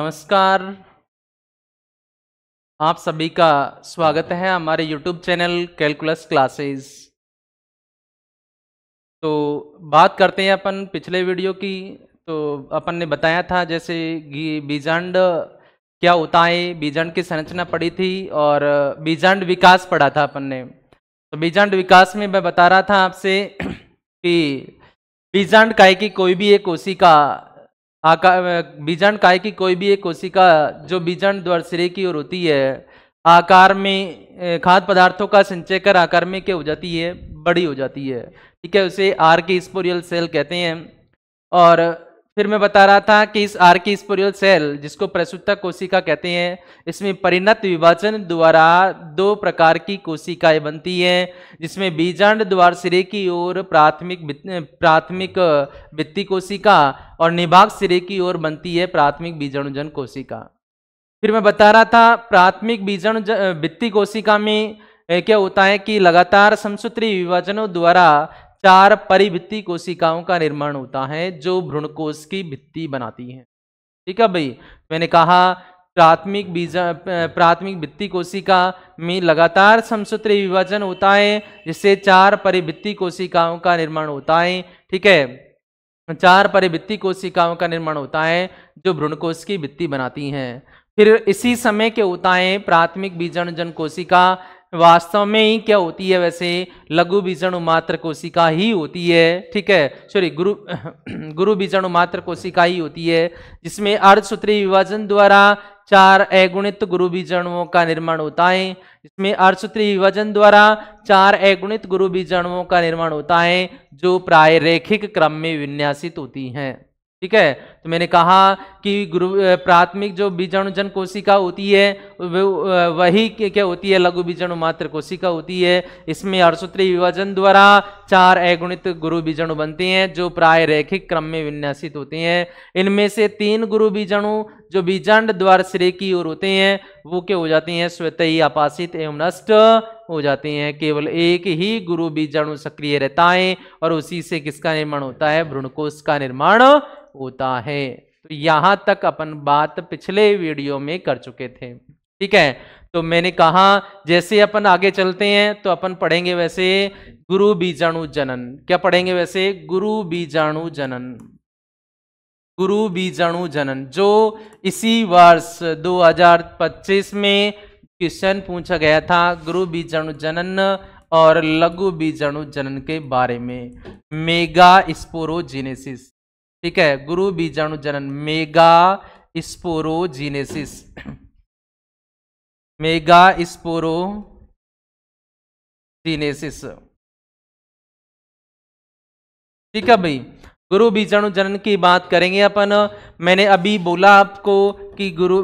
नमस्कार। आप सभी का स्वागत है हमारे YouTube चैनल कैलकुलस क्लासेस। तो बात करते हैं अपन पिछले वीडियो की। तो अपन ने बताया था जैसे बीजांड क्या होता है, बीजांड की संरचना पढ़ी थी और बीजांड विकास पढ़ा था अपन ने। तो बीजांड विकास में मैं बता रहा था आपसे कि बीजांड काय की कोई भी एक कोशिका आकार बीजांड काय की कोई भी एक कोशिका जो बीजांड द्वारसिरे की ओर होती है, आकार में खाद्य पदार्थों का संचय कर आकार में क्या हो जाती है, बड़ी हो जाती है। ठीक है, उसे आर की स्पोरियल सेल कहते हैं। और फिर मैं बता रहा था कि इस आर की स्पोरियल सेल, जिसको प्रसूतक कोशिका कहते हैं, इसमें परिणत विभाजन द्वारा दो प्रकार की कोशिकाएं बनती हैं, जिसमें बीजांड द्वार सिरे की ओर प्राथमिक भित्ति कोशिका और निभाग सिरे की ओर बनती है प्राथमिक बीजाणुजन कोशिका। फिर मैं बता रहा था प्राथमिक बीजाणु भित्ति कोशिका में क्या होता है कि लगातार समसूत्री विभाजनों द्वारा चार परिभित्ति कोशिकाओं का निर्माण होता है जो भ्रूणकोश की भित्ति बनाती हैं। ठीक है भाई, मैंने कहा प्राथमिक भित्ति कोशिका में लगातार समसूत्री विभाजन होता है जिससे चार परिभित्ति कोशिकाओं का निर्माण होता है। ठीक है, चार परिभित्ति कोशिकाओं का निर्माण होता है जो भ्रूणकोश की भित्ति बनाती हैं। फिर इसी समय क्या होता है, प्राथमिक बीजाणुजन कोशिका वास्तव में ही क्या होती है, वैसे लघु बीजाणु मात्र कोशिका ही होती है। ठीक है, सॉरी गुरु बीजाणु मात्र कोशिका ही होती है, जिसमें अर्धसूत्री विभाजन द्वारा चार अगुणित गुरु बीजाणुओं का निर्माण होता है। इसमें अर्धसूत्री विभाजन द्वारा चार अगुणित गुरु बीजाणुओं का निर्माण होता है जो प्राय रैखिक क्रम में विन्यासित होती हैं। ठीक है, तो मैंने कहा कि प्राथमिक जो बीजाणुजन कोशिका होती है वही क्या होती है, लघु बीजाणु मात्र कोशिका होती है। इसमें अर्धसूत्री विभाजन द्वारा चार अगुणित गुरु बीजाणु बनते हैं जो प्राय रैखिक क्रम में विन्यासित होते हैं। इनमें से तीन गुरु बीजाणु जो बीजांड द्वार सिरे की ओर होते हैं वो क्या हो जाती हैं, स्वतः ही आपासित एवं नष्ट हो जाते हैं। केवल एक ही गुरु बीजाणु सक्रिय रहता है और उसी से किसका निर्माण होता है, भ्रूणकोश का निर्माण होता है। तो यहां तक अपन बात पिछले वीडियो में कर चुके थे। ठीक है, तो मैंने कहा जैसे अपन आगे चलते हैं तो अपन पढ़ेंगे वैसे गुरु बीजाणु जनन। क्या पढ़ेंगे वैसे, गुरु बीजाणु जनन। गुरु बीजाणु जनन जो इसी वर्ष 2025 में क्वेश्चन पूछा गया था, गुरु बीजाणु जनन और लघु बीजाणु जनन के बारे में, मेगा स्पोरोजेनेसिस। ठीक है, गुरु बीजाणु जनन मेगा स्पोरोजेनेसिस, मेगा स्पोरोजेनेसिस। ठीक है भाई, गुरु बीजाणु जनन की बात करेंगे अपन। मैंने अभी बोला आपको कि गुरु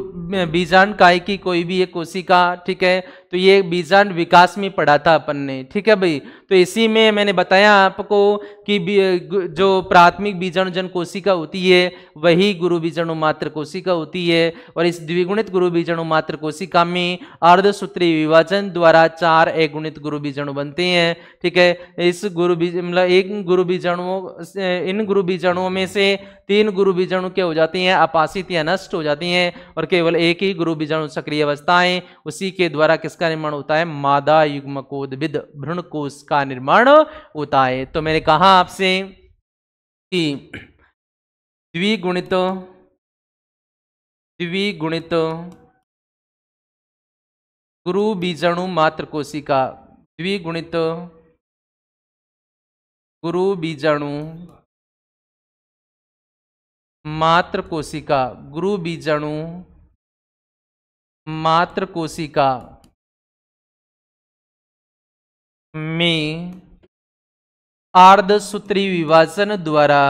बीजांड काय की कोई भी एक कोशिका, ठीक है, तो ये बीजांड विकास में पढ़ा था अपन ने। ठीक है भाई, तो इसी में मैंने बताया आपको कि जो प्राथमिक बीजाणुजन कोशिका होती है वही गुरु बीजाणु मात्र कोशिका होती है और इस द्विगुणित गुरु बीजाणु मात्र कोशिका में अर्धसूत्री विभाजन द्वारा चार अगुणित गुरु बीजाणु बनते हैं। ठीक है, इस मतलब एक गुरु बीजाणुओं, इन गुरु बीजाणुओं में से तीन गुरु बीजाणु क्या हो जाती हैं, अपासित या नष्ट हो जाती हैं और केवल एक ही गुरु बीजाणु सक्रिय अवस्था है, उसी के द्वारा किसका निर्माण होता है, मादा युग्मकोद्भिद भ्रूणकोश का निर्माण होता है। तो मैंने कहा आपसे कि द्विगुणित गुरु बीजाणु मात्र कोशिका, द्विगुणित गुरु बीजाणु मात्र कोशिका, गुरु बीजाणु मात्र कोशिका में अर्धसूत्री विभाजन द्वारा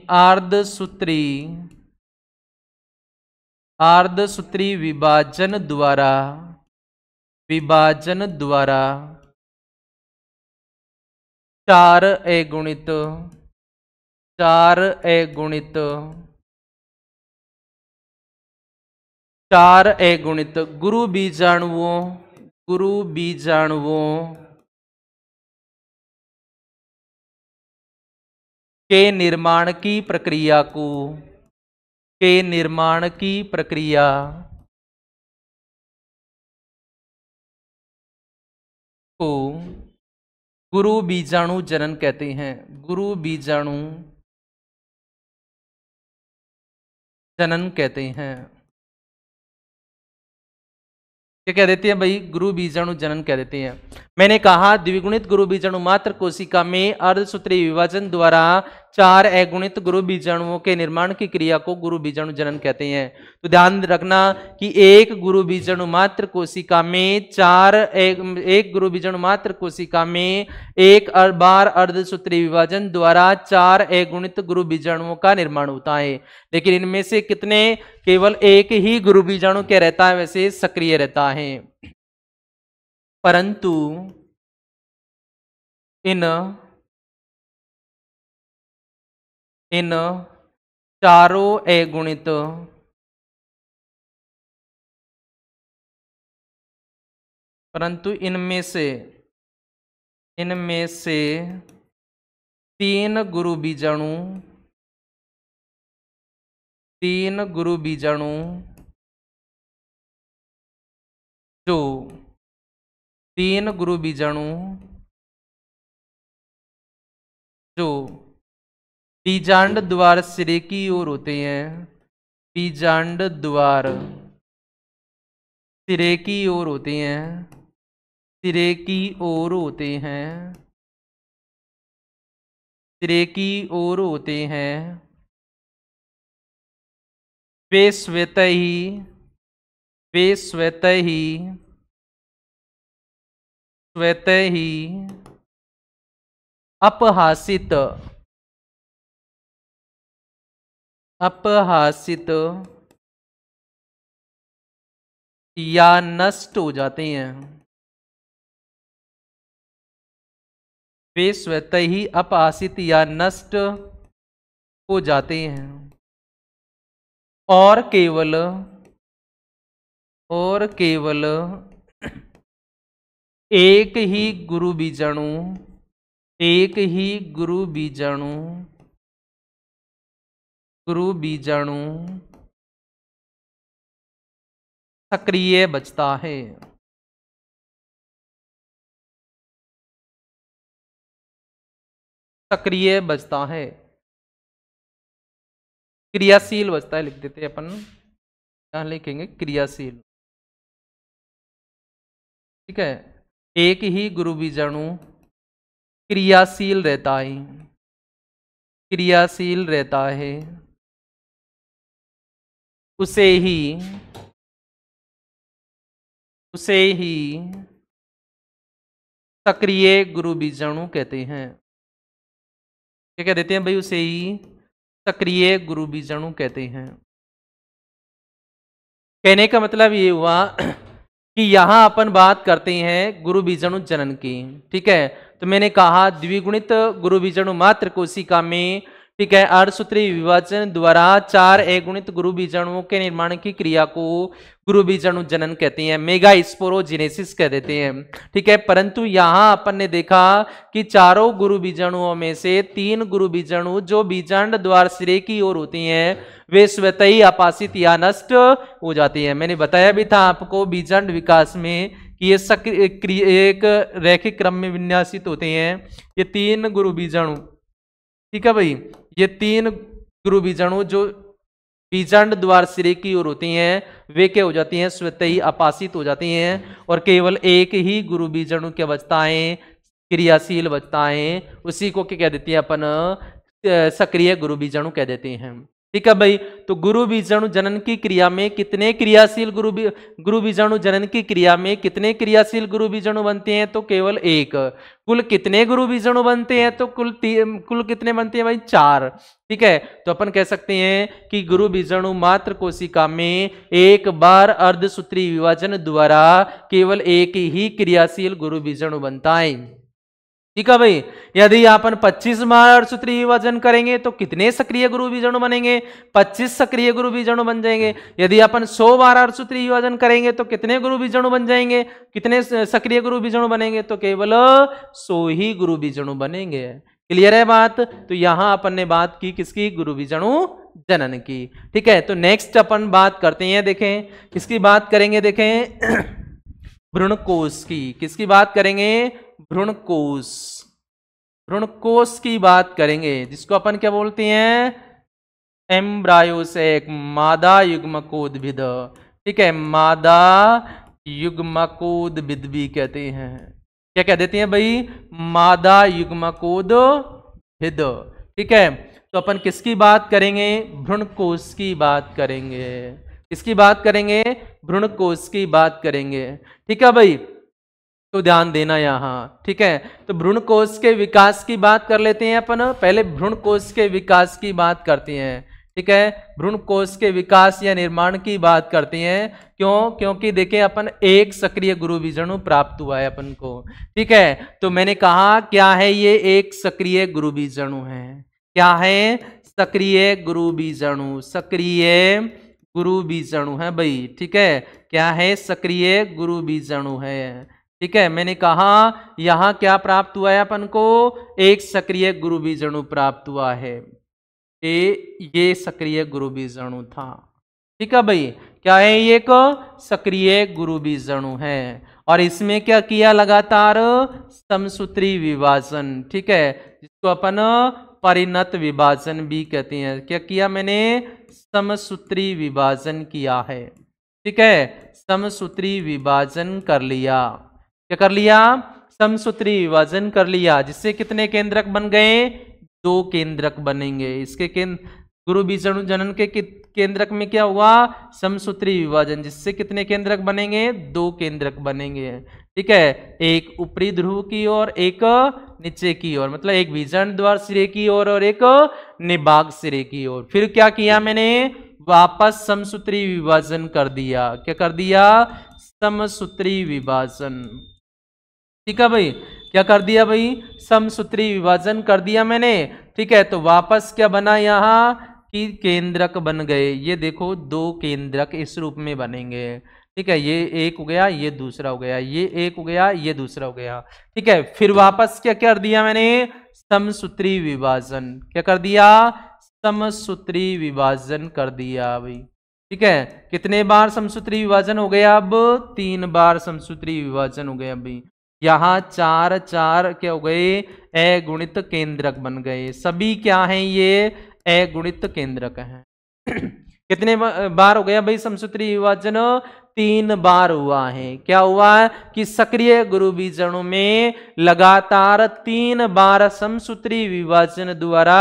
अर्धसूत्री विभाजन द्वारा चार अगुणित गुरु बीजाणुओं के निर्माण की प्रक्रिया को के निर्माण की प्रक्रिया को गुरु बीजाणु जनन कहते हैं। गुरु बीजाणु जनन कहते हैं। क्या कह देते हैं भाई? गुरु बीजाणु जनन कह देते हैं। मैंने कहा द्विगुणित गुरु बीजाणु मात्र कोशिका में अर्धसूत्रीय विभाजन द्वारा 4 अगुणित गुरु बीजाणुओं के निर्माण की क्रिया को गुरु बीजाणु जनन कहते हैं। तो ध्यान रखना कि एक गुरु बीजाणु मात्र कोशिका में एक गुरु बीजाणु मात्र कोशिका में एक बार अर्धसूत्रीय विभाजन द्वारा 4 अगुणित गुरु बीजाणुओं का निर्माण होता है। लेकिन इनमें से कितने? केवल एक ही गुरु बीजाणु क्या रहता है? वैसे सक्रिय रहता है। परंतु इन चारों अगुणित इनमें से 3 गुरु बीजाणु जो 3 गुरु बीजाणु जो बीजांड द्वार सिरे की ओर होते हैं, बीजांड द्वार सिरे की ओर होते हैं, सिरे की ओर होते हैं, सिरे की ओर होते हैं, वे स्वतः ही अपहासित या नष्ट हो जाते हैं। वे स्वतः ही अपहासित या नष्ट हो जाते हैं और केवल एक ही गुरु बीजाणु सक्रिय बचता है। क्रियाशील बचता है, लिख देते हैं अपन। यहां लिखेंगे क्रियाशील। ठीक है, एक ही गुरु बीजाणु क्रियाशील रहता है, उसे ही सक्रिय गुरु बीजाणु कहते हैं। क्या कह देते हैं भाई? उसे ही सक्रिय गुरु बीजाणु कहते हैं। कहने का मतलब ये हुआ कि यहां अपन बात करते हैं गुरु बीजाणु जनन की। ठीक है, तो मैंने कहा द्विगुणित गुरु बीजाणु मात्र कोशिका में, ठीक है, अर्धसूत्रीय विभाजन द्वारा 4 अगुणित गुरु बीजाणुओं के निर्माण की क्रिया को गुरु बीजाणु जनन कहते हैं, मेगा स्पोरोजेनेसिस कह देते हैं। ठीक है, परंतु यहां अपन ने देखा कि चारों गुरु बीजाणुओं में से 3 गुरु बीजाणु जो बीजांड द्वार सिरे की ओर होती हैं, वे स्वतः ही अपासित या नष्ट हो जाती है। मैंने बताया भी था आपको बीजांड विकास में कि ये एक रैखिक क्रम में विन्यासित होते हैं। ये 3 गुरु बीजाणु, ठीक है भाई, ये 3 गुरु बीजाणु जो बीजांड द्वार सिरे की ओर होती हैं, वे क्या हो जाती हैं? स्वतः ही अपासित हो जाती हैं और केवल एक ही गुरु बीजाणु क्या बचता है? क्रियाशील बचता है। उसी को क्या कह देते हैं अपन? सक्रिय गुरु बीजाणु कह देते हैं। ठीक है भाई, तो गुरु बीजाणु जनन की क्रिया में कितने क्रियाशील गुरु बीजाणु जनन की क्रिया में कितने क्रियाशील गुरु बीजाणु बनते हैं? तो केवल एक। कुल कितने गुरु बीजाणु बनते हैं? तो कुल कितने बनते हैं भाई? 4। ठीक है, तो अपन कह सकते हैं कि गुरु बीजाणु मात्र कोशिका में एक बार अर्धसूत्रीय विभाजन द्वारा केवल एक ही क्रियाशील गुरु बीजाणु बनता है। ठीक है भाई, यदि अपन 25 बार अर्धसूत्रीय विभाजन करेंगे तो कितने सक्रिय गुरु बीजाणु बनेंगे? 25 सक्रिय गुरु बीजाणु बन जाएंगे। यदि अपन 100 बार अर्धसूत्रीय विभाजन करेंगे तो कितने गुरु बीजाणु बन जाएंगे? कितने सक्रिय गुरु बीजाणु बनेंगे? तो केवल 100 ही गुरु बीजाणु बनेंगे। क्लियर है बात? तो यहां अपन ने बात की किसकी? गुरु बीजाणु जनन की। ठीक है, तो नेक्स्ट अपन बात करते हैं, देखें किसकी बात करेंगे, देखें भ्रूणकोश की। किसकी बात करेंगे? भ्रूणकोश। भ्रूणकोश की बात करेंगे, जिसको अपन क्या बोलते हैं? एम्ब्रायोसेक, मादा युग्मकोद्भिद। ठीक है, मादा युग्मकोद्भिद भी कहते हैं। क्या कह देते हैं भाई? मादा युग्मकोद्भिद। ठीक है, तो अपन किसकी बात करेंगे? भ्रूणकोश की बात करेंगे। किसकी बात करेंगे? भ्रूणकोश की बात करेंगे। ठीक है भाई, तो ध्यान देना यहाँ। ठीक है, तो भ्रूणकोश के विकास की बात कर लेते हैं अपन। पहले भ्रूणकोश के विकास की बात करते हैं। ठीक है, भ्रूणकोश के विकास या निर्माण की बात करते हैं। क्यों? क्योंकि देखें अपन एक सक्रिय गुरु बीजाणु प्राप्त हुआ है अपन को। ठीक है, तो मैंने कहा क्या है ये? एक सक्रिय गुरु बीजाणु है। क्या है? सक्रिय गुरु बीजाणु। सक्रिय गुरु बीजाणु है भाई। ठीक है, क्या है? सक्रिय गुरु बीजाणु है। ठीक है, मैंने कहा यहां क्या प्राप्त हुआ है अपन को? एक सक्रिय गुरु बीजाणु प्राप्त हुआ है। ये सक्रिय गुरु बीजाणु था। ठीक है भाई, क्या है? ये एक सक्रिय गुरु बीजाणु है और इसमें क्या किया? लगातार समसूत्री विभाजन। ठीक है, जिसको अपन परिणत विभाजन भी कहते हैं। क्या किया मैंने? समसूत्री विभाजन किया है। ठीक है, समसूत्री विभाजन कर लिया। क्या कर लिया? समसूत्री विभाजन कर लिया, जिससे कितने केंद्रक बन गए? 2 केंद्रक बनेंगे। इसके गुरु बीजाणु जनन के केंद्रक में क्या हुआ? समसूत्री विभाजन, जिससे कितने केंद्रक बनेंगे? 2 केंद्रक बनेंगे। ठीक है, एक ऊपरी ध्रुव की ओर, एक नीचे की ओर, मतलब एक बीजांड द्वार सिरे की ओर और एक निभाग सिरे की ओर। फिर क्या किया मैंने? वापस समसूत्री विभाजन कर दिया। क्या कर दिया? समसूत्री विभाजन। ठीक है भाई, क्या कर दिया भाई? समसूत्री विभाजन कर दिया मैंने। ठीक है, तो वापस क्या बना यहाँ कि केंद्रक बन गए। ये देखो 2 केंद्रक इस रूप में बनेंगे। ठीक है, ये एक हो गया, ये दूसरा हो गया, ये एक हो गया, ये दूसरा हो गया। ठीक है, फिर वापस क्या कर दिया मैंने? समसूत्री विभाजन। क्या कर दिया? समसूत्री विभाजन कर दिया भाई। ठीक है, कितने बार समसूत्री विभाजन हो गया? अब 3 बार समसूत्री विभाजन हो गया भाई। यहाँ 4 4 क्या हो गए? अगुणित केंद्रक बन गए। सभी क्या हैं? ये अगुणित केंद्रक हैं। कितने बार हो गया भाई समसूत्री विभाजन? 3 बार हुआ है। क्या हुआ? कि सक्रिय गुरु बीजाणु में लगातार 3 बार समसूत्री विभाजन द्वारा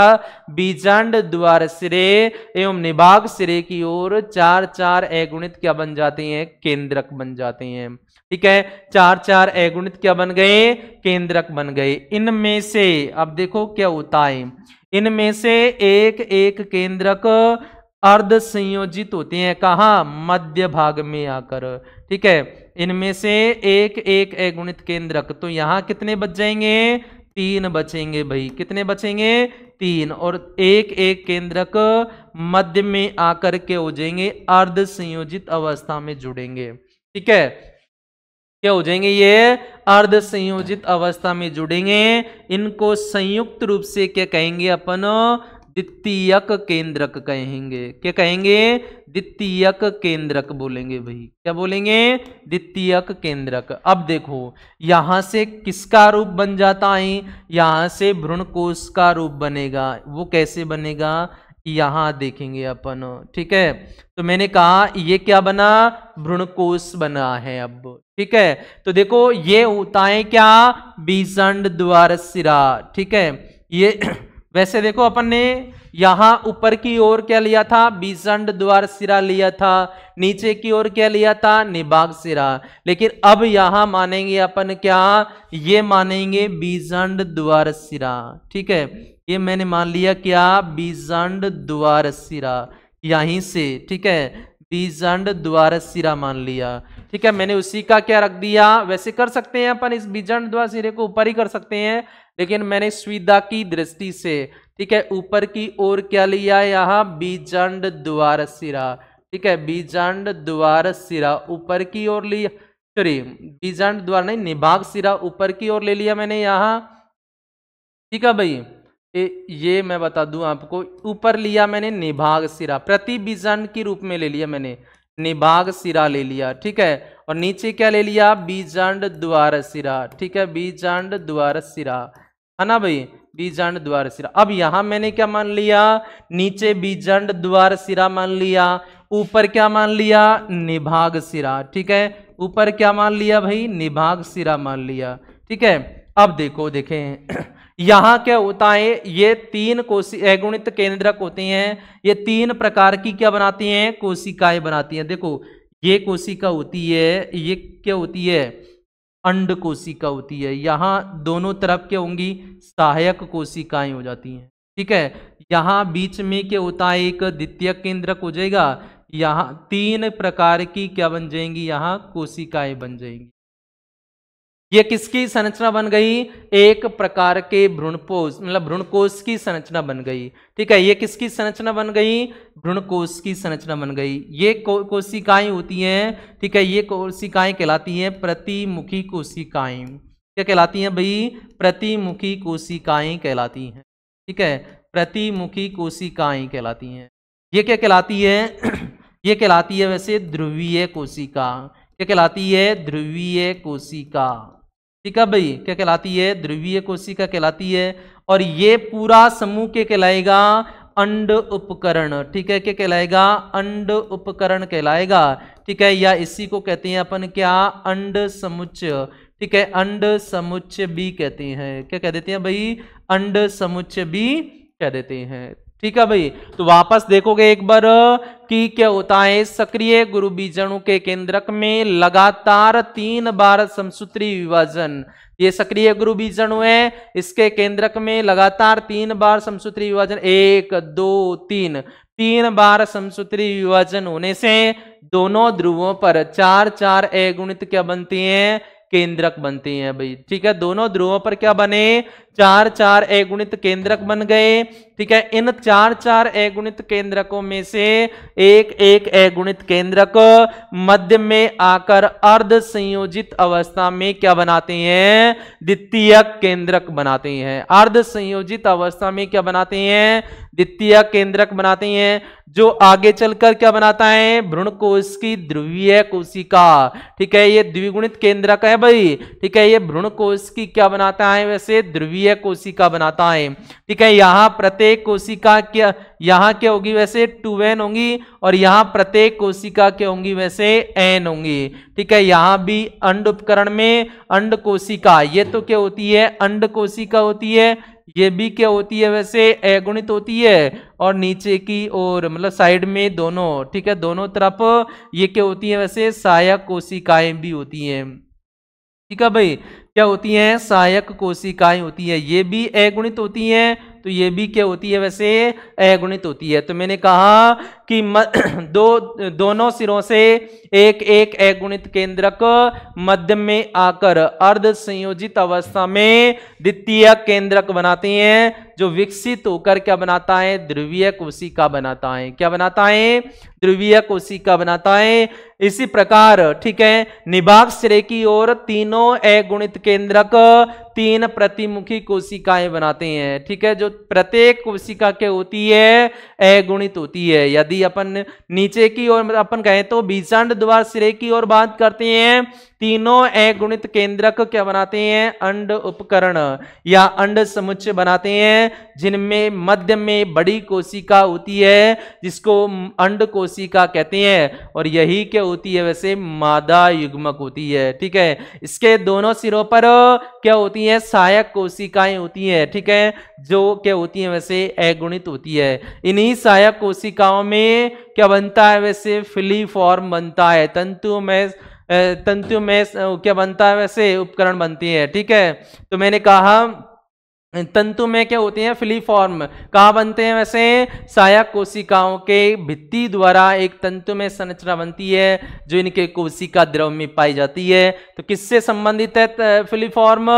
बीजांड द्वार सिरे एवं निभाग सिरे की ओर 4 4 अगुणित क्या बन जाते हैं? केंद्रक बन जाते हैं। ठीक है, 4 4 अगुणित क्या बन गए? केंद्रक बन गए। इनमें से अब देखो क्या होता है, इनमें से एक एक केंद्रक अर्ध संयोजित होते हैं। कहाँ? मध्य भाग में आकर। ठीक है, इनमें से एक एक अगुणित केंद्रक, तो यहां कितने बच जाएंगे? 3 बचेंगे भाई। कितने बचेंगे? 3। और एक एक केंद्रक मध्य में आकर के हो जाएंगे अर्ध संयोजित अवस्था में जुड़ेंगे। ठीक है, क्या हो जाएंगे? ये अर्ध संयोजित अवस्था में जुड़ेंगे। इनको संयुक्त रूप से क्या कहेंगे अपन? द्वितीयक केंद्रक कहेंगे। क्या कहेंगे? द्वितीयक केंद्रक बोलेंगे भाई। क्या बोलेंगे? द्वितीयक केंद्रक। अब देखो यहां से किसका रूप बन जाता है? यहां से भ्रूणकोश का रूप बनेगा। वो कैसे बनेगा यहां देखेंगे अपन। ठीक है, तो मैंने कहा ये क्या बना? भ्रूणकोश बना है अब। ठीक है, तो देखो ये होता है क्या? बीजांड द्वार सिरा। ठीक है, ये वैसे देखो अपन ने यहां ऊपर की ओर क्या लिया था? बीजांड द्वार सिरा लिया था। नीचे की ओर क्या लिया था? निभाग सिरा। लेकिन अब यहां मानेंगे अपन क्या? ये मानेंगे बीजांड द्वार सिरा। ठीक है, ये मैंने मान लिया क्या? बीजांड द्वार सिरा यहीं से। ठीक है, बीजांड द्वार सिरा मान लिया। ठीक है, मैंने उसी का क्या रख दिया? वैसे कर सकते हैं अपन इस बीजांड द्वार सिरे को ऊपर ही कर सकते हैं, लेकिन मैंने सुविधा की दृष्टि से, ठीक है, ऊपर की ओर क्या लिया? यहाँ बीजांड द्वार सिरा। ठीक है, बीजांड द्वार सिरा ऊपर की ओर लिया, सॉरी बीजांड द्वार नहीं, निभाग सिरा ऊपर की ओर ले लिया मैंने यहाँ। ठीक है भाई, ये मैं बता दूं आपको, ऊपर लिया मैंने निभाग सिरा, प्रतिबीजांड के रूप में ले लिया मैंने, निभाग सिरा ले लिया, ठीक है। और नीचे क्या ले लिया, बीजांड द्वार सिरा, ठीक है, बीजांड द्वार सिरा, है ना भाई, बीजांड द्वार सिरा। अब यहां मैंने क्या मान लिया, नीचे बीजांड द्वार सिरा मान लिया, ऊपर क्या मान लिया, निभाग सिरा, ठीक है, ऊपर क्या मान लिया भाई, निभाग सिरा मान लिया, ठीक है। अब देखो, देखें यहां क्या होता है, ये तीन कोशी अगुणित केंद्रक होते हैं, ये तीन प्रकार की क्या बनाती हैं, कोशिकाएं बनाती हैं। देखो ये कोशिका होती है, ये क्या होती है, अंड कोशिका होती है। यहां दोनों तरफ क्या होंगी, सहायक कोशिकाएं हो जाती हैं, ठीक है। यहां बीच में क्या होता है, एक द्वितीयक केंद्रक हो जाएगा। यहां तीन प्रकार की क्या बन जाएंगी, यहां कोशिकाएं बन जाएंगी। ये किसकी संरचना बन गई, एक प्रकार के भ्रूणकोश, मतलब भ्रूणकोश की संरचना बन गई, ठीक है। ये किसकी संरचना बन गई, भ्रूणकोश की संरचना बन गई। ये कोशिकाएं होती हैं, ठीक है, ये कोशिकाएं कहलाती हैं प्रतिमुखी कोशिकाएं। क्या कहलाती हैं भाई, प्रतिमुखी कोशिकाएं कहलाती हैं, ठीक है, प्रतिमुखी कोशिकाएं कहलाती हैं। ये क्या कहलाती है ये कहलाती है वैसे ध्रुवीय कोशिका। क्या कहलाती है, ध्रुवीय कोशिका, ठीक है भाई, क्या कहलाती है, ध्रुवीय कोशिका कहलाती है। और ये पूरा समूह क्या कहलाएगा, अंड उपकरण, ठीक है, क्या कहलाएगा, अंड उपकरण कहलाएगा, ठीक है। या इसी को कहते हैं अपन क्या, अंड समुच्चय, ठीक है, अंड समुच्चय भी कहते हैं। क्या कह देते हैं भाई, अंड समुच्चय भी कह देते हैं, ठीक है भाई। तो वापस देखोगे एक बार कि क्या होता है, सक्रिय गुरु बीजाणु के केंद्रक में लगातार 3 बार समसूत्री विभाजन, ये सक्रिय गुरु बीजाणु है, इसके केंद्रक में लगातार 3 बार समसूत्री विभाजन, 1 2 3 बार समसूत्री विभाजन होने से दोनों ध्रुवों पर 4 अगुणित क्या बनते हैं, केंद्रक बनते हैं भाई, ठीक है। दोनों ध्रुवों पर क्या बने, 4 अगुणित केंद्रक बन गए, ठीक है। इन 4 अगुणित केंद्रकों में से एक अगुणित केंद्रक मध्य में आकर अर्ध संयोजित अवस्था में क्या बनाते हैं, द्वितीयक केंद्रक बनाते हैं। अर्ध संयोजित अवस्था में क्या बनाते हैं, द्वितीयक केंद्रक बनाते हैं, जो आगे चलकर क्या बनाता है, भ्रूणकोश की ध्रुवीय कोशिका, ठीक है, ये द्विगुणित केंद्रक है भाई, ठीक है। ये भ्रूणकोश की क्या बनाता है, वैसे ध्रुवीय कोशिका बनाता है, ठीक है। यहां प्रत्येक कोशिका क्या, यहां क्या होगी वैसे 2n होंगी, और यहां प्रत्येक कोशिका क्या होंगी वैसे n होंगी, ठीक है। यहां भी अंड उपकरण में अंड कोशिका, ये तो क्या होती है, अंड कोशिका होती है, ये भी क्या होती है वैसे अगुणित होती है, और नीचे की ओर मतलब साइड में दोनों, ठीक है, दोनों तरफ ये क्या होती है वैसे सहायक कोशिकाएं भी होती हैं, ठीक है भाई। क्या होती हैं, सहायक कोशिकाएं होती है, ये भी अगुणित होती हैं, तो ये भी क्या होती है वैसे अगुणित होती है। तो मैंने कहा कि दोनों सिरों से एक अगुणित केंद्रक मध्य में आकर अर्ध संयोजित अवस्था में द्वितीय केंद्रक बनाते हैं, जो विकसित होकर क्या बनाता है, ध्रुवीय कोशिका बनाता है। क्या बनाता है, ध्रुवीय कोशिका बनाता है। इसी प्रकार, ठीक है, निभाग सिरे की ओर तीनों अगुणित केंद्रक 3 प्रतिमुखी कोशिकाएं बनाते हैं, ठीक है, जो प्रत्येक कोशिका क्या होती है, अगुणित होती है। यदि अपन नीचे की ओर अपन कहें तो बीजांड द्वार सिरे की ओर बात करते हैं, तीनों अगुणित केंद्रक क्या बनाते हैं, अंड उपकरण या अंड समुच्चय बनाते हैं, जिनमें मध्य में बड़ी कोशिका होती है, जिसको अंड कोशिका कहते हैं, और यही क्या होती है वैसे मादा युग्मक होती है, ठीक है। इसके दोनों सिरों पर क्या होती है, सहायक कोशिकाएं होती हैं, ठीक है, जो क्या होती है वैसे अगुणित होती है। इन्हीं सहायक कोशिकाओं में क्या बनता है वैसे फिलीफॉर्म बनता है, तंतु में क्या बनता है वैसे उपकरण बनती है, ठीक है। तो मैंने कहा तंतु में क्या होते हैं, फिलीफॉर्म कहाँ बनते हैं वैसे, सहायक कोशिकाओं के भित्ति द्वारा एक तंतु में संरचना बनती है, जो इनके कोशिका द्रव में पाई जाती है। तो किससे संबंधित है फिलीफॉर्म,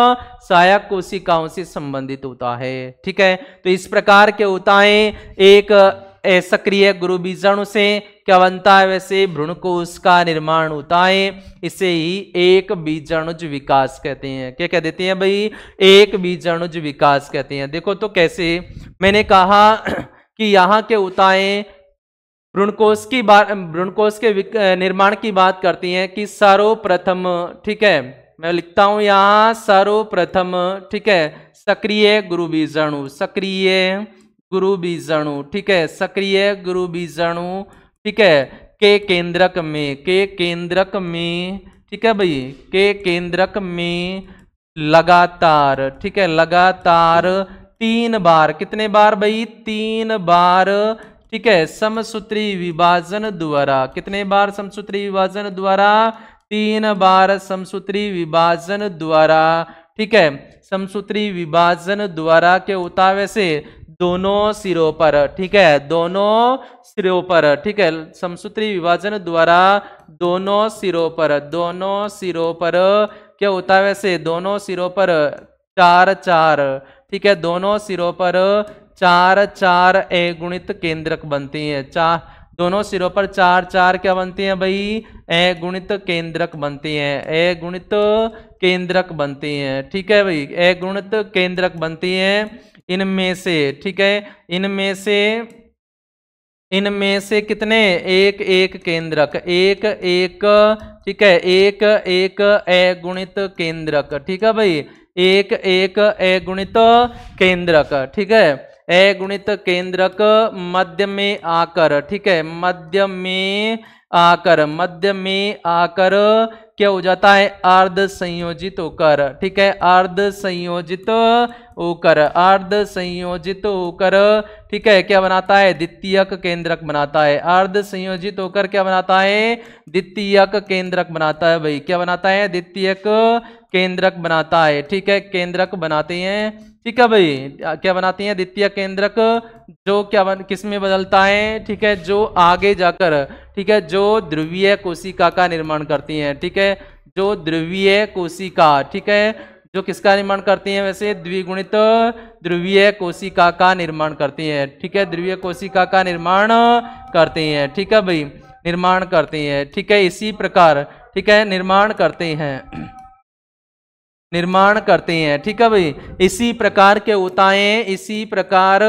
सहायक कोशिकाओं से संबंधित होता है, ठीक है। तो इस प्रकार के होता है, एक सक्रिय गुरु बीजाणु से क्या बनता है, वैसे भ्रूणकोश का निर्माण होता है। इसे ही एक बीजाणुज विकास कहते हैं। क्या कह देते हैं भाई, एक बीजाणुज विकास कहते हैं। देखो तो कैसे, मैंने कहा कि यहाँ के उताएं भ्रूणकोश की बात, भ्रूणकोश के निर्माण की बात करती हैं कि सर्वप्रथम, ठीक है, मैं लिखता हूं यहां सर्वप्रथम, ठीक है, सक्रिय गुरु बीजाणु, सक्रिय गुरु बीजाणु, ठीक है, सक्रिय गुरु बीजाणु, ठीक है, के केंद्रक में, के केंद्रक में, ठीक है भाई, के केंद्रक में लगातार, ठीक है, लगातार 3 बार, कितने बार भाई, 3 बार, ठीक है, समसूत्री विभाजन द्वारा, कितने बार समसूत्री विभाजन द्वारा, 3 बार समसूत्री विभाजन द्वारा, ठीक है, समसूत्री विभाजन द्वारा के उतावे से दोनों सिरों पर, ठीक है, दोनों सिरों पर, ठीक है, समसूत्री विभाजन द्वारा दोनों सिरों पर, दोनों सिरों पर क्या होता है, वैसे दोनों सिरों पर 4-4, ठीक है, दोनों सिरों पर 4-4 अगुणित केंद्रक बनती हैं। दोनों सिरों पर 4-4 क्या बनती हैं भाई, अगुणित केंद्रक बनती हैं, अगुणित केंद्रक बनती हैं, ठीक है भाई, अगुणित केंद्रक बनती हैं इनमें से, ठीक है, इनमें से कितने, एक एक केंद्रक, एक एक, ठीक है, एक एक अगुणित केंद्रक, ठीक है भाई, एक एक अगुणित केंद्रक, ठीक है, अगुणित केंद्रक मध्य में आकर, ठीक है, मध्य में आकर, मध्य में आकर क्या हो जाता है, अर्ध संयोजित होकर, ठीक है, अर्ध संयोजित होकर, अर्ध संयोजित होकर, ठीक है, क्या बनाता है, द्वितीयक केंद्रक बनाता है, अर्ध संयोजित होकर क्या बनाता है, द्वितीयक केंद्रक बनाता है भाई, क्या बनाता है, द्वितीयक केंद्रक बनाता है, ठीक है, केंद्रक बनाते हैं, ठीक है भाई, क्या बनाती हैं, द्वितीय केंद्रक, जो क्या किस में बदलता है, ठीक है, जो आगे जाकर, ठीक है, जो ध्रुवीय कोशिका का निर्माण करती हैं, ठीक है, जो ध्रुवीय कोशिका, ठीक है, जो किसका निर्माण करती हैं, वैसे द्विगुणित ध्रुवीय कोशिका का निर्माण करती हैं, ठीक है, ध्रुवीय कोशिका का निर्माण करती हैं, ठीक है भाई, निर्माण करती हैं, ठीक है, इसी प्रकार, ठीक है, निर्माण करते हैं, निर्माण करते हैं, ठीक है भाई, इसी प्रकार के उताएं, इसी प्रकार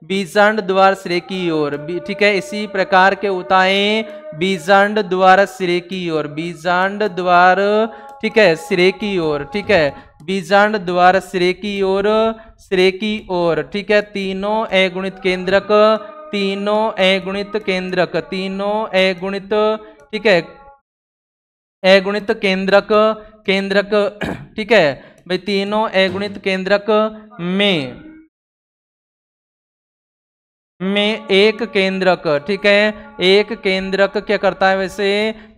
बीजांड द्वार सिरे की ओर, ठीक है, इसी प्रकार के उताएं बीजांड द्वार सिरे की ओर, बीजांड द्वार, ठीक है, सिरे की ओर, ठीक है, बीजांड द्वार सिरे की ओर, सिरे की ओर, ठीक है, तीनों अगुणित केंद्रक, तीनों अगुणित केंद्रक, तीनों अगुणित, ठीक है, अगुणित केंद्रक, केंद्रक, ठीक है भाई, तीनों अगुणित केंद्रक में एक केंद्रक, ठीक है, एक केंद्रक क्या करता है, वैसे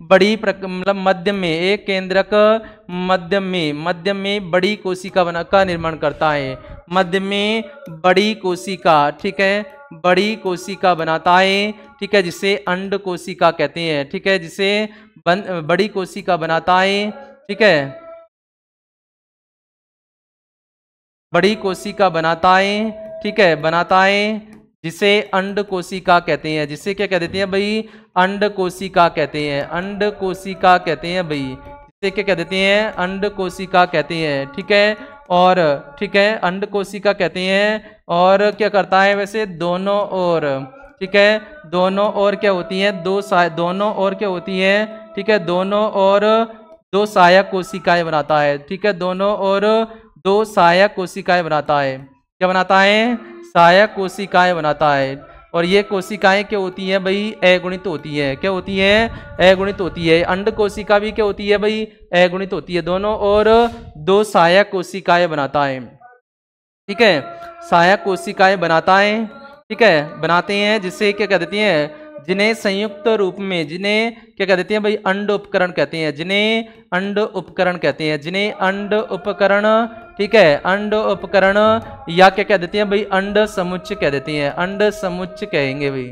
बड़ी मतलब मध्य में, एक केंद्रक मध्य में बड़ी कोशिका का निर्माण करता है, मध्य में बड़ी कोशिका, ठीक है, बड़ी कोशिका बनाता है, ठीक है, जिसे अंड कोशिका कहते हैं, ठीक है, जिसे बड़ी कोशिका बनाता है, ठीक है, बड़ी कोशिका बनाता है, ठीक है, बनाता है, जिसे अंड कोशिका कहते हैं, जिसे क्या कह देते हैं भाई, अंड कोशिका कहते हैं, अंड कोशिका कहते हैं भाई, जिसे क्या कह देते हैं, अंड कोशिका कहते हैं, ठीक है, और ठीक है, अंड कोशिका कहते हैं, और क्या करता है वैसे दोनों ओर, ठीक है, दोनों ओर क्या होती है, दोनों ओर क्या होती है, ठीक है, दोनों ओर 2 सहायक कोशिकाएं बनाता है, ठीक है, दोनों ओर 2 सहायक कोशिकाएं बनाता है, क्या बनाता है, सहायक कोशिकाएं बनाता है, और ये कोशिकाएं क्या होती है भाई, अगुणित होती है, क्या होती है, अगुणित होती है, अंड कोशिका भी क्या होती है भाई, अगुणित होती है, दोनों ओर 2 सहायक कोशिकाएं बनाता है, ठीक है, सहायक कोशिकाएं बनाता है, ठीक है, बनाते हैं, जिससे क्या कह देती हैं, जिन्हें संयुक्त रूप में, जिन्हें क्या कह देते हैं भाई, अंड उपकरण कहते हैं, जिन्हें अंड उपकरण कहते हैं, जिन्हें अंड उपकरण, ठीक है, अंड उपकरण, या क्या कह देते हैं भाई, अंड समुच्चय कह देते हैं, अंड समुच्चय कहेंगे भाई,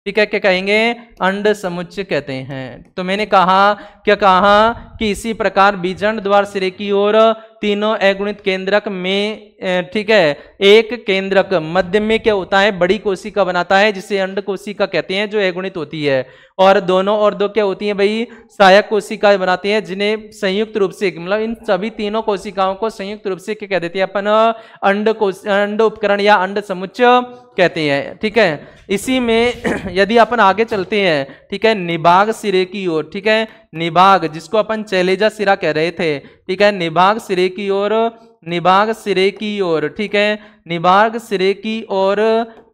ठीक है, क्या कहेंगे, अंड समुच्चय कहते हैं। तो मैंने कहा, क्या कहा कि इसी प्रकार बीजांड द्वार सिरे की ओर तीनों अगुणित केंद्रक में, ठीक है, एक केंद्रक मध्य में क्या होता है, बड़ी कोशिका बनाता है जिसे अंड कोशिका कहते हैं, जो अगुणित होती है। और दोनों और दो क्या होती हैं भाई, सहायक कोशिकाएं बनाती हैं, जिन्हें संयुक्त रूप से, मतलब इन सभी तीनों कोशिकाओं को संयुक्त रूप से क्या कह देते हैं अपन, अंड उपकरण या अंड समुच्चय कहते हैं। ठीक है, इसी में यदि अपन आगे चलते हैं, ठीक है, निभाग सिरे की ओर, ठीक है, निभाग जिसको अपन चैलेजा सिरा कह रहे थे, ठीक है, निभाग सिरे की ओर, निभाग सिरे की ओर, ठीक है, निभाग सिरे की ओर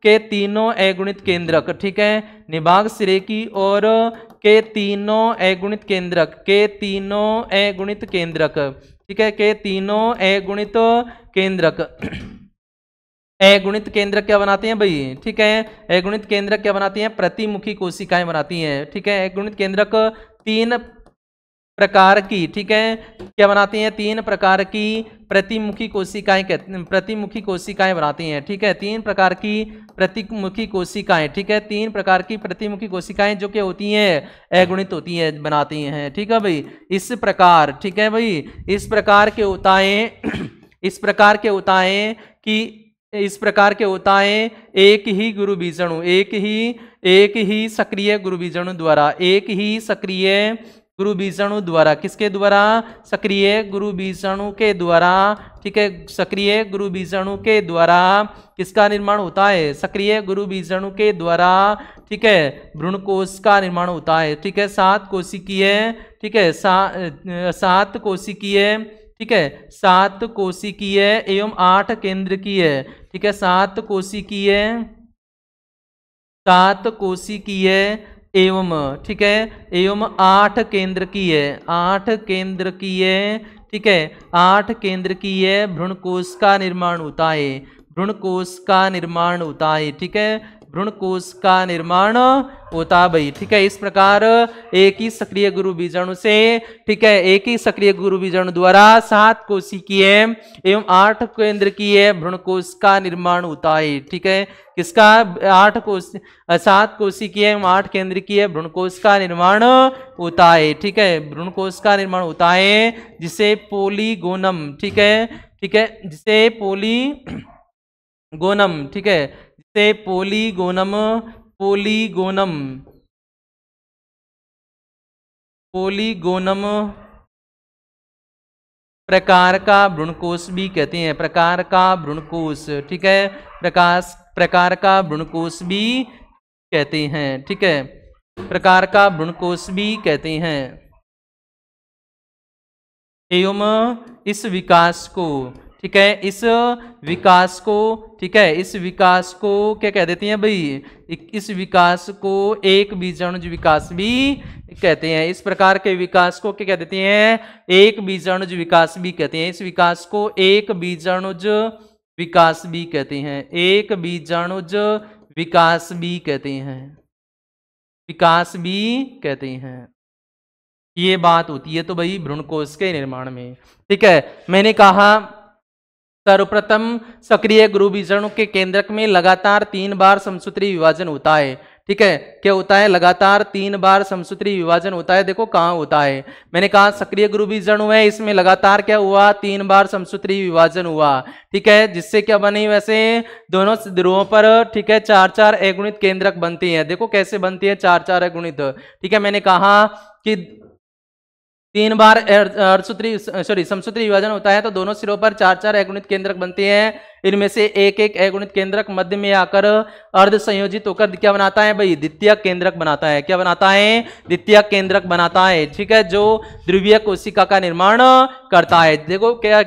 के तीनों अगुणित केंद्रक, ठीक है, निभाग सिरे की ओर के तीनों अगुणित केंद्रक, के तीनों अगुणित केंद्रक, ठीक है, के तीनों अगुणित केंद्रक, अगुणित केंद्रक क्या बनाते हैं भाई, ठीक है, अगुणित केंद्रक क्या बनाती हैं, प्रतिमुखी कोशिकाएं बनाती हैं। ठीक है, अगुणित केंद्रक तीन प्रकार की, ठीक है, क्या बनाती हैं, तीन प्रकार की प्रतिमुखी कोशिकाएं, प्रतिमुखी कोशिकाएं बनाती हैं। ठीक है, तीन प्रकार की प्रतिमुखी कोशिकाएं, ठीक है, तीन प्रकार की प्रतिमुखी कोशिकाएं जो क्या होती हैं, अगुणित होती हैं, बनाती हैं। ठीक है भाई, इस प्रकार, ठीक है भाई, इस प्रकार के होता है इस प्रकार के होता है कि इस प्रकार के होता है एक ही गुरु बीजाणु, एक ही सक्रिय गुरु बीजाणु द्वारा, एक ही सक्रिय गुरु बीजाणु द्वारा, किसके द्वारा, सक्रिय गुरु बीजाणु के द्वारा, ठीक है, सक्रिय गुरु बीजाणु के द्वारा किसका निर्माण होता है, सक्रिय गुरु बीजाणु के द्वारा, ठीक है, भ्रूणकोश का निर्माण होता है। ठीक है, 7 कोशिकीय, ठीक है, 7 कोशिकीय, ठीक है, 7 कोशिकीय एवं 8 केंद्रकीय, ठीक है, 7 कोशिकीय, 7 कोशिकीय एवं, ठीक है, एवं 8 केंद्रकीय, 8 केंद्रकीय, ठीक है, 8 केंद्रकीय भ्रूणकोश का निर्माण होता है, भ्रूणकोश का निर्माण होता है। ठीक है, भ्रूणकोश का निर्माण होता है भाई। ठीक है, इस प्रकार एक ही सक्रिय गुरु बीजाणु से, ठीक है, एक ही सक्रिय गुरु बीजाणु द्वारा 7 कोशिकीय एवं 8 केंद्रकीय भ्रूणकोश का निर्माण होता है। ठीक है, किसका, 7 कोशिकीय एवं 8 केंद्रकीय भ्रूणकोश का निर्माण होता है। ठीक है, भ्रूणकोश का निर्माण होता है जिसे पोलीगोनम, ठीक है, ठीक है, जिसे पोलीगोनम, ठीक है, से पोलीगोनम, पोलीगोनम, पोलीगोनम प्रकार का भ्रूणकोश भी कहते हैं, प्रकार का भ्रूणकोश। ठीक है, प्रकार का भ्रूणकोश भी कहते हैं। ठीक है, प्रकार का भ्रूणकोश भी कहते हैं। एवं इस विकास को, ठीक है, इस विकास को, ठीक है, इस विकास को क्या कह देते हैं भाई, इस विकास को एक बीजाणुज विकास भी कहते हैं। इस प्रकार के विकास को क्या कह देते हैं, एक बीजाणुज विकास भी कहते हैं। इस विकास को एक बीजाणुज विकास भी कहते हैं, एक बीजाणुज विकास भी कहते हैं, विकास भी कहते हैं। ये बात होती है तो भाई भ्रूणकोश के निर्माण में। ठीक है, मैंने कहा सर्वप्रथम सक्रिय गुरु बीजाणु के केंद्रक में लगातार 3 बार समसूत्री विभाजन होता है। ठीक है, क्या होता है, लगातार 3 बार समसूत्री विभाजन होता है। देखो कहाँ होता है, मैंने कहा सक्रिय गुरु बीजाणु है, इसमें लगातार क्या हुआ, 3 बार समसूत्री विभाजन हुआ। ठीक है, जिससे क्या बनी, वैसे दोनों ध्रुवों पर, ठीक है, 4-4 अगुणित केंद्रक बनती हैं। देखो कैसे बनती है 4-4 अगुणित। ठीक है, मैंने कहा कि 3 बार समसूत्री विभाजन होता है तो दोनों सिरों पर 4-4 अगुणित केंद्रक बनते हैं। इनमें से एक एक अगुणित केंद्रक मध्य में आकर अर्ध संयोजित होकर क्या बनाता है भाई, द्वितीयक केंद्रक बनाता है। क्या बनाता है, द्वितीयक केंद्रक बनाता है। ठीक है, जो ध्रुवीय कोशिका का निर्माण करता है। देखो क्या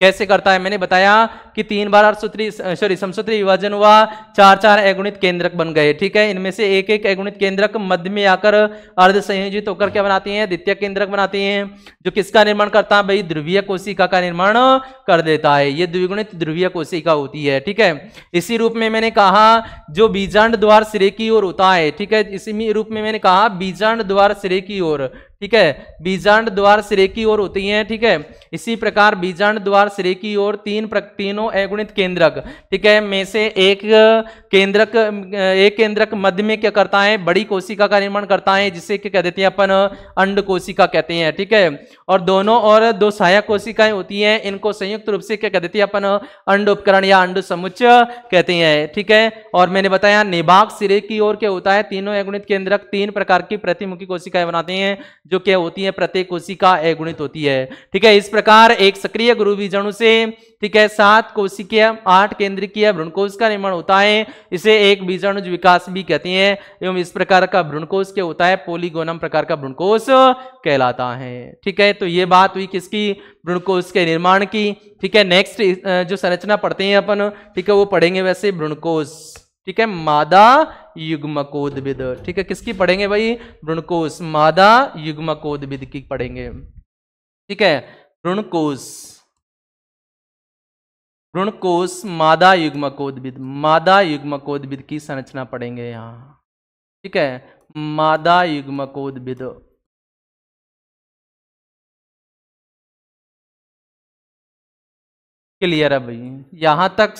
कैसे करता है, मैंने बताया कि 3 बार समसूत्री विभाजन हुआ, 4-4 अगुणित केंद्रक बन गए। ठीक है, इनमें से एक एक अगुणित केंद्रक मध्य में आकर अर्ध संयोजित होकर क्या बनाती हैं, द्वितीय केंद्रक बनाती हैं, जो किसका निर्माण करता है भाई, ध्रुवीय कोशिका का निर्माण कर देता है। ये द्विगुणित ध्रुवीय कोशिका होती है। ठीक है, इसी रूप में मैंने कहा जो बीजांड द्वार सिरे की ओर होता है। ठीक है, इसी रूप में मैंने कहा बीजांड द्वार सिरे की ओर, ठीक है, बीजांड द्वार सिरे की ओर होती हैं। ठीक है, इसी प्रकार बीजांड द्वार सिरे की ओर तीनों तीनों अगुणित केंद्रक, ठीक है, में से एक केंद्रक मध्य में क्या करता है, बड़ी कोशिका का निर्माण करता है, जिसे क्या कह देते हैं अपन, अंड कोशिका कहते हैं, ठीक है। और दोनों और दो सहायक कोशिकाएं होती हैं, इनको संयुक्त रूप से क्या कह देते हैं अपन, अंड उपकरण या अंड समुच्चय कहते हैं, ठीक है। और मैंने बताया निभाग सिरे की ओर क्या होता है, तीनों अगुणित केंद्रक तीन प्रकार की प्रतिमुखी कोशिकाएं बनाते हैं, जो क्या होती है, प्रत्येक कोशिका अगुणित होती है, ठीक है। इस प्रकार एक सक्रिय गुरु बीजाणु से, ठीक है, 7 कोशिकीय 8 केंद्रीय भ्रूणकोश का निर्माण होता है, इसे एक बीजाणुज विकास भी कहते हैं। एवं इस प्रकार का भ्रूणकोश क्या होता है, पॉलीगोनम प्रकार का भ्रूणकोश कहलाता है, ठीक है। तो ये बात हुई किसकी, भ्रूणकोश के निर्माण की, ठीक है। नेक्स्ट जो संरचना पढ़ते हैं अपन, ठीक है, वो पढ़ेंगे वैसे भ्रूणकोश, ठीक है, मादा युग्मकोद्भिद, ठीक है, किसकी पढ़ेंगे भाई, भ्रूणकोश मादा युग्मकोद्भिद की पढ़ेंगे, ठीक है। भ्रूणकोश मादा युग्मकोद्भिद की संरचना पढ़ेंगे यहाँ, ठीक है, मादा युग्मकोद्भिद। क्लियर है भाई, यहां तक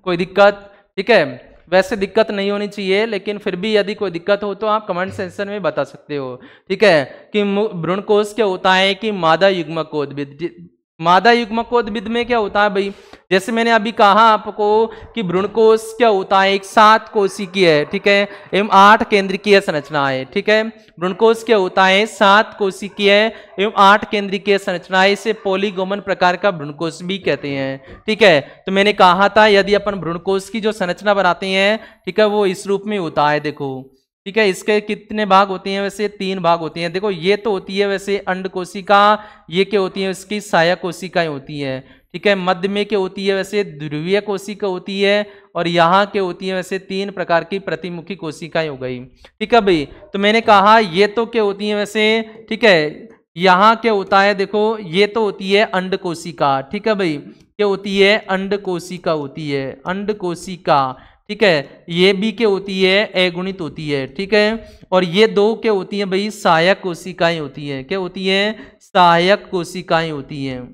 कोई दिक्कत, ठीक है। वैसे दिक्कत नहीं होनी चाहिए, लेकिन फिर भी यदि कोई दिक्कत हो तो आप कमेंट सेक्शन में बता सकते हो, ठीक है। कि भ्रूणकोश क्या होता है, कि मादा युग्मकोद्भिद, मादा युग्मकोद्भिद में क्या होता है भाई, जैसे मैंने अभी कहा आपको कि भ्रूणकोश क्या होता है, एक 7 कोशिकीय है, ठीक है, एवं 8 केंद्रीय संरचना है, ठीक है। भ्रूणकोश क्या होता है, 7 कोशिकीय एवं 8 केंद्रीय संरचना है, इसे पॉलीगोमन प्रकार का भ्रूणकोश भी कहते हैं, ठीक है। तो मैंने कहा था यदि अपन भ्रूणकोश की जो संरचना बनाते हैं, ठीक है, वो इस रूप में होता है, देखो, ठीक है। इसके कितने भाग होते हैं, वैसे 3 भाग होते हैं, देखो ये तो होती है वैसे अंड कोशिका, ये क्या होती है, इसकी सहायक कोशिकाएं होती है, ठीक है। मध्य में क्या होती है, वैसे ध्रुवीय कोशिका होती है, और यहाँ क्या होती है, वैसे 3 प्रकार की प्रतिमुखी कोशिकाएं हो गई, ठीक है भाई। तो मैंने कहा ये तो क्या होती है वैसे, ठीक है, यहाँ क्या होता है, देखो ये तो होती है अंड कोशिका, ठीक है भाई, क्या होती है, अंड कोशिका होती है, अंड कोशिका, ठीक है। ये भी क्या होती है, अगुणित होती है, ठीक है। और ये दो क्या होती हैं भाई, सहायक कोशिकाएं होती हैं, क्या होती हैं, सहायक कोशिकाएं होती हैं,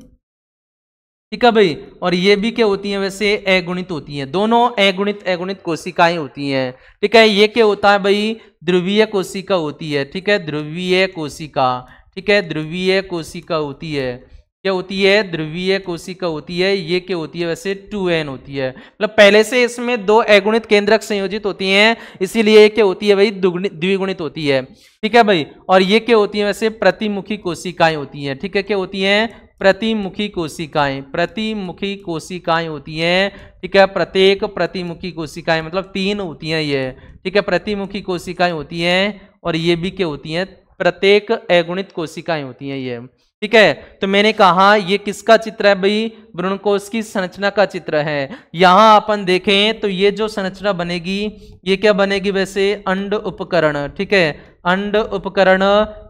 ठीक है भाई। और ये भी क्या होती हैं, वैसे अगुणित होती हैं, दोनों अगुणित कोशिकाएं होती हैं, ठीक है। ये क्या होता है भाई, ध्रुवीय कोशिका होती है, ठीक है, ध्रुवीय कोशिका, ठीक है, ध्रुवीय कोशिका होती है, क्या होती है, ध्रुवीय कोशिका होती है। ये क्या होती है, वैसे 2n होती है, मतलब पहले से इसमें 2 अगुणित केंद्रक संयोजित होती हैं, इसीलिए क्या होती है भाई, द्विगुणित होती है, ठीक है भाई। और ये क्या होती है, वैसे प्रतिमुखी कोशिकाएं होती हैं, ठीक है, क्या होती हैं, प्रतिमुखी कोशिकाएं होती हैं, ठीक है। प्रत्येक प्रतिमुखी कोशिकाएं मतलब 3 होती हैं ये, ठीक है, प्रतिमुखी कोशिकाएं होती हैं। और ये भी क्या होती हैं, प्रत्येक अगुणित कोशिकाएं होती हैं ये, ठीक है। तो मैंने कहा ये किसका चित्र है भाई, भ्रूणकोश की संरचना का चित्र है। यहां अपन देखें तो ये जो संरचना बनेगी, ये क्या बनेगी, वैसे अंड उपकरण, ठीक है, अंड उपकरण,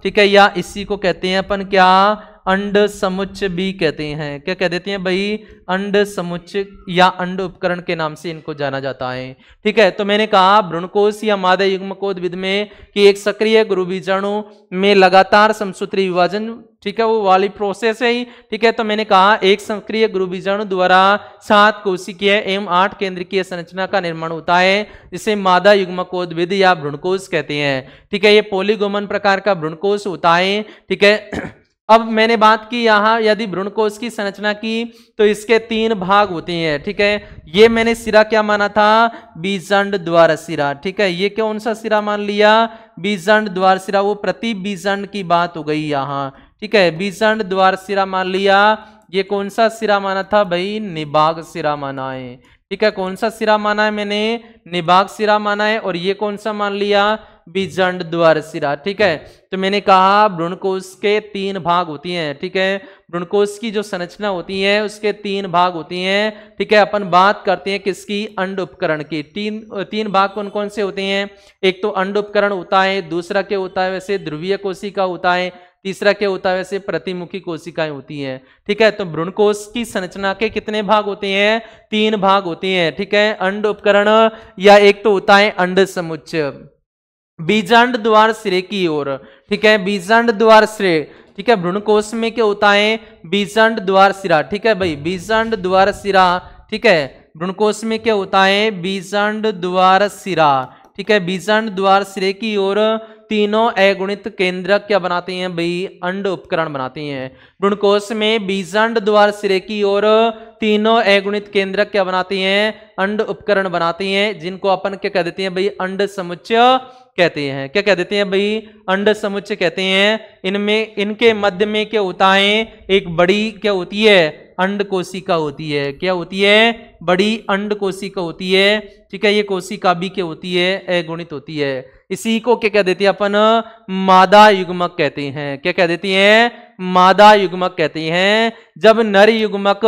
ठीक है, या इसी को कहते हैं अपन क्या, अंड समुच्चय भी कहते हैं, क्या कह देते हैं भाई, अंड समुच्चय या अंड उपकरण के नाम से इनको जाना जाता है, ठीक है। तो मैंने कहा भ्रूणकोश या मादा युग्मकोद्भिद में कि एक सक्रिय गुरु बीजाणु में लगातार समसूत्री विभाजन, ठीक है, वो वाली प्रोसेस है ही, ठीक है। तो मैंने कहा एक सक्रिय गुरु बीजाणु द्वारा 7 कोशिकीय एवं 8 केंद्रीय संरचना का निर्माण होता है, जिसे मादा युग्मकोद्भिद या भ्रूणकोश कहते हैं, ठीक है। ये पॉलीगोमन प्रकार का भ्रूणकोश होता है, ठीक है। अब मैंने बात की यहाँ यदि भ्रूणकोश की संरचना की तो इसके 3 भाग होते हैं, ठीक है। ये मैंने सिरा क्या माना था, बीजांड द्वार सिरा, ठीक है। ये कौन सा सिरा मान लिया, बीजांड द्वार सिरा, वो प्रति बीजांड की बात हो गई यहाँ, ठीक है, बीजांड द्वार सिरा मान लिया। ये कौन सा सिरा माना था भाई, निभाग सिरा माना है, ठीक है। कौन सा सिरा माना है मैंने, निभाग सिरा माना है। और ये कौन सा मान लिया, बीजांड द्वार सिरा, ठीक है। तो मैंने कहा भ्रूणकोश के 3 भाग होती हैं, ठीक है। भ्रूणकोश की जो संरचना होती है उसके 3 भाग होती हैं, ठीक है। अपन बात करते हैं किसकी, अंड उपकरण की। 3 भाग कौन कौन से होते हैं, एक तो अंड उपकरण होता है, दूसरा क्या होता है वैसे ध्रुवीय कोशिका होता है, तीसरा क्या होता है वैसे प्रतिमुखी कोशिकाएं होती हैं, ठीक है। तो भ्रूणकोश की संरचना के कितने भाग होते हैं, 3 भाग होते हैं, ठीक है। अंड उपकरण या एक तो होता है अंड समुच्चय, बीजांड द्वार सिरे की ओर, ठीक है, बीजांड द्वार सिरे, ठीक है। भ्रूणकोश में क्या होता है, बीजांड द्वार सिरा, ठीक है भाई, बीजांड द्वार सिरा, ठीक है। भ्रूणकोश में क्या होता है, बीजांड द्वार सिरा, ठीक है, बीजांड द्वार सिरे की ओर तीनों अगुणित केंद्रक क्या बनाते हैं भाई, अंड उपकरण बनाते हैं। भ्रूणकोश में बीजांड द्वार सिरे की ओर तीनों अगुणित केंद्रक क्या बनाते हैं, अंड उपकरण बनाते हैं, जिनको अपन क्या कह देते हैं भाई, अंड समुच्चय कहते हैं। क्या कह देते हैं भाई, अंड समुच्चय कहते हैं। इनमें इनके मध्य में क्या होता है, एक बड़ी क्या होती है, अंड कोशिका होती है। क्या होती है, बड़ी अंड कोशिका होती है, ठीक है। ये कोशिका भी क्या होती है, अगुणित होती है। इसी को क्या कह देते हैं अपन, मादा युग्मक कहते हैं। क्या कह देते हैं, मादा युग्मक कहते हैं। जब नर युग्मक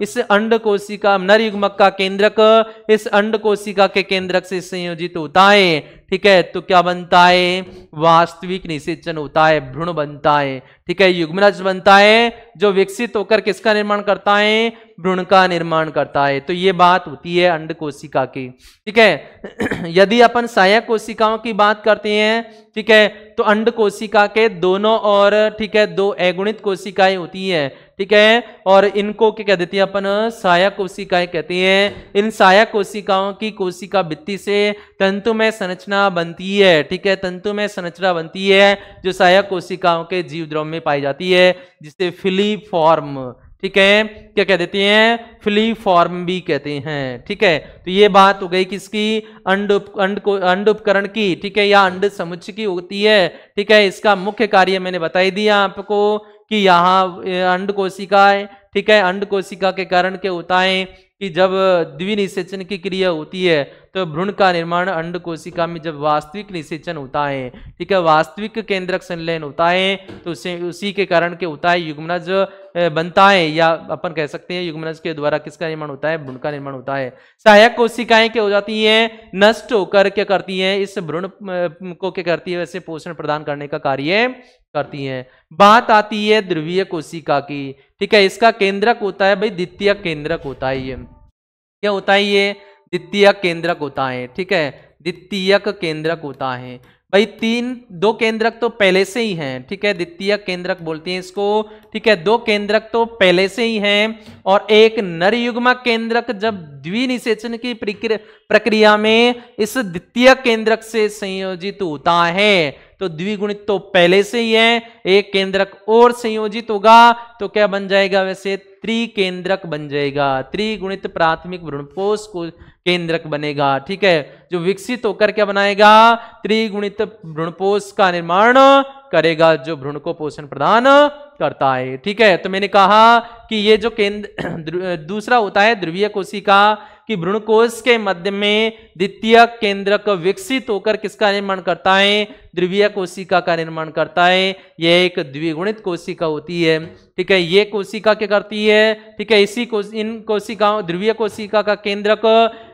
इस अंड कोशिका, नर युग्मक का केंद्रक इस अंड कोशिका के केंद्रक से संयोजित होता है, ठीक है, तो क्या बनता है, वास्तविक निषेचन होता है, भ्रूण बनता है, ठीक है, युग्मनज बनता है, जो विकसित होकर किसका निर्माण करता है, भ्रूण का निर्माण करता है। तो ये बात होती है अंड कोशिका की, ठीक है। यदि अपन सहायक कोशिकाओं की बात करते हैं, ठीक है, तो अंड कोशिका के दोनों ओर, ठीक है, दो अगुणित कोशिकाएं होती है, ठीक है, और इनको क्या कह देती है अपन, सहायक कोशिकाएं कहते हैं। इन सहायक कोशिकाओं की कोशिका भित्ति से तंतुमय संरचना बनती है, ठीक है, तंतुमय संरचना बनती है, जो सहायक कोशिकाओं के जीव द्रव्य में पाई जाती है, जिसे फिलीफॉर्म, ठीक है, क्या कह देते हैं, फिलीफॉर्म भी कहते हैं, ठीक है। तो ये बात हो गई किसकी, अंड उपकरण की, ठीक है, या अंड समुच्चय की होती है, ठीक है। इसका मुख्य कार्य मैंने बताई दिया आपको कि यहाँ अंड कोशिका है, ठीक है, अंड कोशिका के कारण क्या होता है कि जब द्विनिषेचन की क्रिया होती है तो भ्रूण का निर्माण अंड कोशिका में जब वास्तविक निषेचन होता है, ठीक है, वास्तविक केंद्रक संलयन होता है, तो उसी के कारण क्या होता है, युग्मनज बनता है, या अपन कह सकते हैं युग्मनज के द्वारा किसका निर्माण होता है, भ्रूण का निर्माण होता है। सहायक कोशिकाएं क्या हो जाती हैं, नष्ट होकर क्या करती हैं, इस भ्रूण को क्या करती है, वैसे पोषण प्रदान करने का कार्य करती हैं। बात आती है ध्रुवीय कोशिका की, ठीक है, इसका केंद्रक होता है भाई, द्वितीयक केंद्रक होता है। ये क्या होता है, ये द्वितीयक केंद्रक होता है, ठीक है, द्वितीयक केंद्रक होता है भाई। दो केंद्रक तो पहले से ही हैं, ठीक है, द्वितीयक केंद्रक बोलते हैं इसको, ठीक है, दो केंद्रक तो पहले से ही हैं, और एक नर युग्मक केंद्रक जब द्विनिषेचन की प्रक्रिया में इस द्वितीयक केंद्रक से संयोजित होता है, तो द्विगुणित तो पहले से ही है, एक केंद्रक और संयोजित होगा तो क्या बन जाएगा, वैसे त्रिकेंद्रक बन जाएगा, त्रिगुणित प्राथमिक भ्रूणपोष को केंद्रक बनेगा, ठीक है, जो विकसित होकर क्या बनाएगा, त्रिगुणित भ्रूणपोष का निर्माण करेगा, जो भ्रूण को पोषण प्रदान करता है, ठीक है। तो मैंने कहा कि ये जो केंद्र दूसरा होता है ध्रुवीय कोशिका, कि भ्रूणकोश के मध्य में द्वितीय केंद्रक विकसित होकर किसका निर्माण करता है, ध्रुवीय कोशिका का निर्माण करता है। यह एक द्विगुणित कोशिका होती है, ठीक है, ये कोशिका क्या करती है, ठीक है, इन कोशिकाओं ध्रुवीय कोशिका का केंद्रक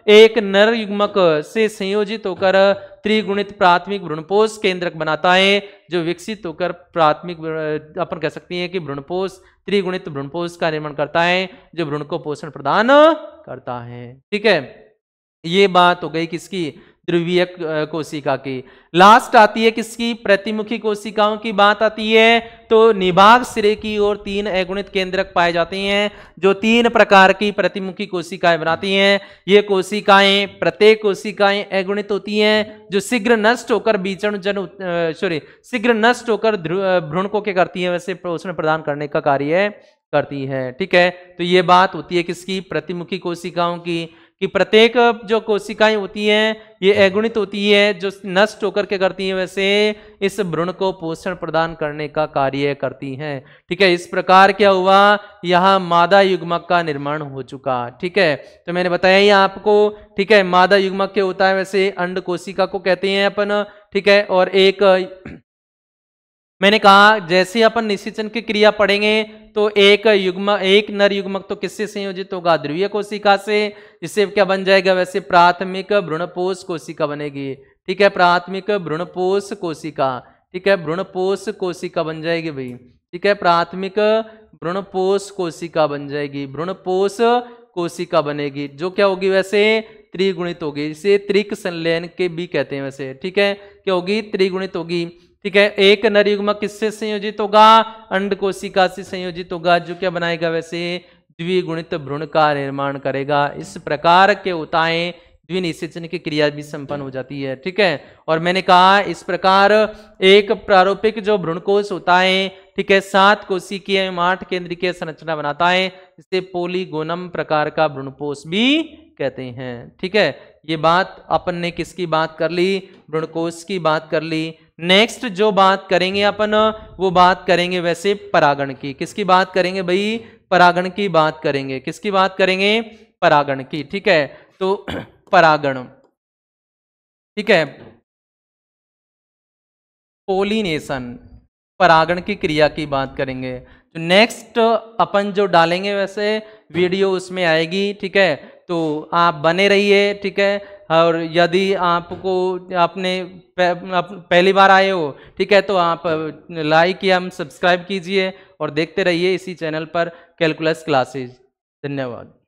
एक नर युग्मक से संयोजित होकर त्रिगुणित प्राथमिक भ्रूणपोष केंद्रक बनाता है, जो विकसित होकर प्राथमिक अपन कह सकते हैं कि भ्रूणपोष त्रिगुणित भ्रूणपोष का निर्माण करता है, जो भ्रूण को पोषण प्रदान करता है, ठीक है। ये बात हो गई किसकी, ध्रुवीय कोशिका की। लास्ट आती है किसकी, प्रतिमुखी कोशिकाओं की बात आती है। तो निभाग सिरे की ओर तीन अगुणित केंद्रक पाए जाते हैं, जो तीन प्रकार की प्रतिमुखी कोशिकाएं बनाती हैं। ये कोशिकाएं, प्रत्येक कोशिकाएं अगुणित होती हैं, जो शीघ्र नष्ट होकर शीघ्र नष्ट होकर भ्रूण को क्या करती है, वैसे पोषण प्रदान करने का कार्य करती है, ठीक है। तो ये बात होती है किसकी, प्रतिमुखी कोशिकाओं की, कि प्रत्येक जो कोशिकाएं होती हैं ये अगुणित होती है, जो नष्ट होकर के करती हैं, वैसे इस भ्रूण को पोषण प्रदान करने का कार्य करती हैं, ठीक है। इस प्रकार क्या हुआ, यहाँ मादा युग्मक का निर्माण हो चुका, ठीक है। तो मैंने बताया ही आपको, ठीक है, मादा युग्मक क्या होता है, वैसे अंड कोशिका को कहते हैं अपन, ठीक है। और एक मैंने कहा जैसे अपन निषेचन की क्रिया पढ़ेंगे तो एक नर युग्मक तो किससे संयोजित होगा, ध्रुवीय कोशिका से, जिससे क्या बन जाएगा, वैसे प्राथमिक भ्रूणपोष कोशिका बनेगी, ठीक है, प्राथमिक भ्रूणपोष कोशिका, ठीक है, भ्रूणपोष कोशिका बन जाएगी भाई, ठीक है, प्राथमिक भ्रूणपोष कोशिका बन जाएगी, भ्रूणपोष कोशिका बनेगी, जो क्या होगी, वैसे त्रिगुणित होगी, इसे त्रिक संलयन के भी कहते हैं वैसे, ठीक है, क्या होगी, त्रिगुणित होगी, ठीक है। एक नर युग्मक किससे संयोजित होगा, अंड कोशिका से संयोजित होगा, जो क्या बनाएगा, वैसे द्विगुणित भ्रूण का निर्माण करेगा। इस प्रकार के होताएं द्विनिषेचन की क्रिया भी संपन्न हो जाती है। ठीक है, और मैंने कहा इस प्रकार एक प्रारूपिक जो भ्रूणकोश होता है, ठीक है, 7 कोशिकीय एवं 8 केंद्रीय संरचना बनाता है, इसे पोलीगोनम प्रकार का भ्रूणकोश भी कहते हैं। ठीक है, ये बात अपन ने किसकी बात कर ली? भ्रूणकोश की बात कर ली। नेक्स्ट जो बात करेंगे अपन, वो बात करेंगे वैसे परागण की। किसकी बात करेंगे भाई? परागण की बात करेंगे। किसकी बात करेंगे? परागण की। ठीक है, तो परागण, ठीक है, पोलिनेशन, परागण की क्रिया की बात करेंगे। तो नेक्स्ट अपन जो डालेंगे वैसे वीडियो उसमें आएगी। ठीक है, तो आप बने रहिए। ठीक है, और यदि आपको आपने पहली बार आए हो, ठीक है, तो आप लाइक या सब्सक्राइब कीजिए और देखते रहिए इसी चैनल पर कैलकुलस क्लासेस। धन्यवाद।